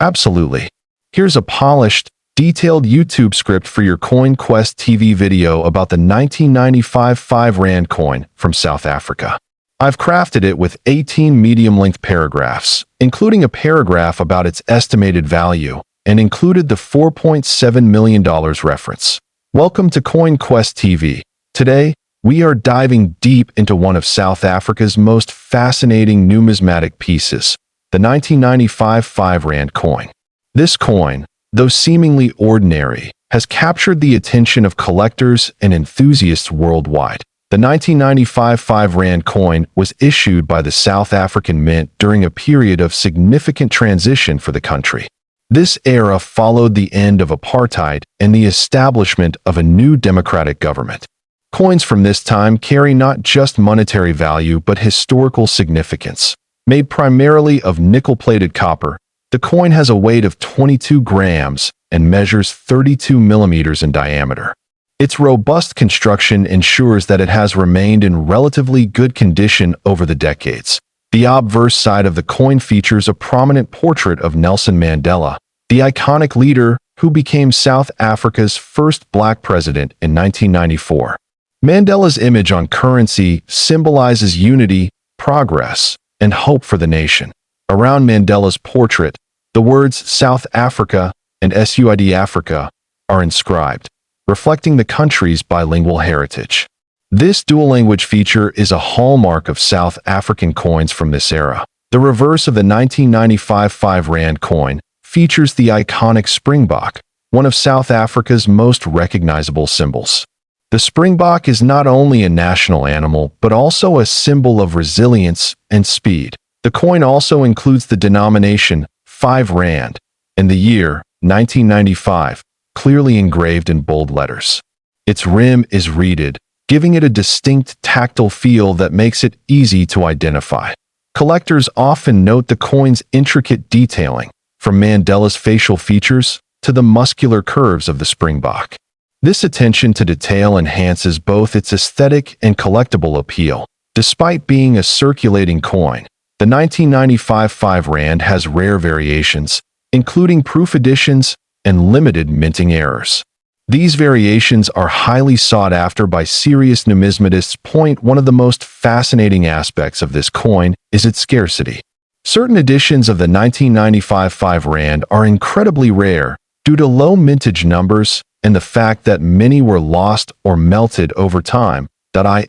Absolutely. Here's a polished, detailed YouTube script for your Coin Quest TV video about the 1995 5 Rand coin from South Africa. I've crafted it with 18 medium-length paragraphs, including a paragraph about its estimated value, and included the $4.7 million reference. Welcome to Coin Quest TV. Today, we are diving deep into one of South Africa's most fascinating numismatic pieces, the 1995 5 Rand coin. This coin, though seemingly ordinary, has captured the attention of collectors and enthusiasts worldwide. The 1995 5 Rand coin was issued by the South African Mint during a period of significant transition for the country. This era followed the end of apartheid and the establishment of a new democratic government. Coins from this time carry not just monetary value but historical significance. Made primarily of nickel-plated copper, the coin has a weight of 22 grams and measures 32 millimeters in diameter. Its robust construction ensures that it has remained in relatively good condition over the decades. The obverse side of the coin features a prominent portrait of Nelson Mandela, the iconic leader who became South Africa's first black president in 1994. Mandela's image on currency symbolizes unity, progress, and hope for the nation. Around Mandela's portrait, the words South Africa and SUID Africa are inscribed, reflecting the country's bilingual heritage. This dual-language feature is a hallmark of South African coins from this era. The reverse of the 1995 5 Rand coin features the iconic Springbok, one of South Africa's most recognizable symbols. The Springbok is not only a national animal, but also a symbol of resilience and speed. The coin also includes the denomination 5 Rand and the year 1995, clearly engraved in bold letters. Its rim is reeded, giving it a distinct tactile feel that makes it easy to identify. Collectors often note the coin's intricate detailing, from Mandela's facial features to the muscular curves of the Springbok. This attention to detail enhances both its aesthetic and collectible appeal. Despite being a circulating coin, the 1995 5 Rand has rare variations, including proof editions and limited minting errors. These variations are highly sought after by serious numismatists. One of the most fascinating aspects of this coin is its scarcity. Certain editions of the 1995 5 Rand are incredibly rare due to low mintage numbers and the fact that many were lost or melted over time,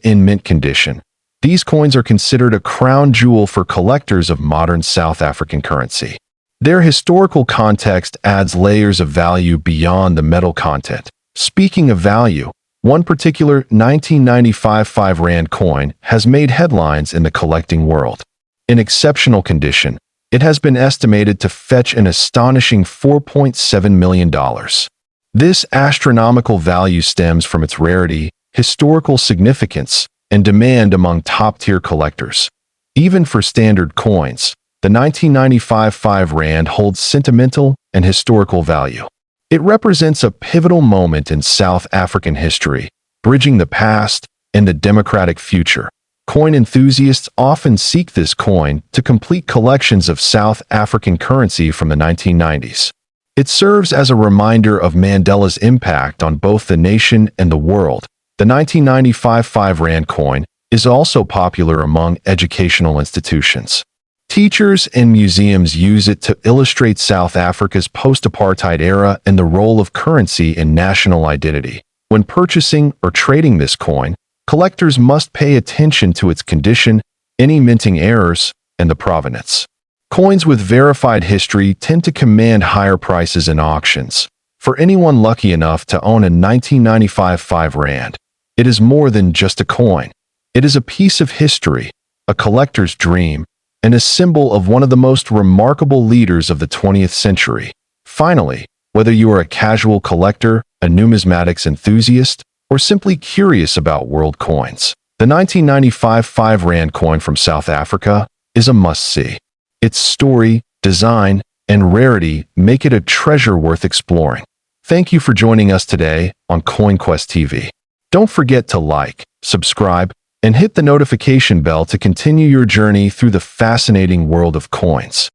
in mint condition. These coins are considered a crown jewel for collectors of modern South African currency. Their historical context adds layers of value beyond the metal content. Speaking of value, one particular 1995 5 Rand coin has made headlines in the collecting world. In exceptional condition, it has been estimated to fetch an astonishing $4.7 million. This astronomical value stems from its rarity, historical significance, and demand among top-tier collectors. Even for standard coins, the 1995 5 Rand holds sentimental and historical value. It represents a pivotal moment in South African history, bridging the past and the democratic future. Coin enthusiasts often seek this coin to complete collections of South African currency from the 1990s. It serves as a reminder of Mandela's impact on both the nation and the world. The 1995 5 Rand coin is also popular among educational institutions. Teachers and museums use it to illustrate South Africa's post-apartheid era and the role of currency in national identity. When purchasing or trading this coin, collectors must pay attention to its condition, any minting errors, and the provenance. Coins with verified history tend to command higher prices in auctions. For anyone lucky enough to own a 1995 5 Rand, it is more than just a coin. It is a piece of history, a collector's dream, and a symbol of one of the most remarkable leaders of the 20th century. Finally, whether you are a casual collector, a numismatics enthusiast, or simply curious about world coins, the 1995 5 Rand coin from South Africa is a must-see. Its story, design, and rarity make it a treasure worth exploring. Thank you for joining us today on CoinQuest TV. Don't forget to like, subscribe, and hit the notification bell to continue your journey through the fascinating world of coins.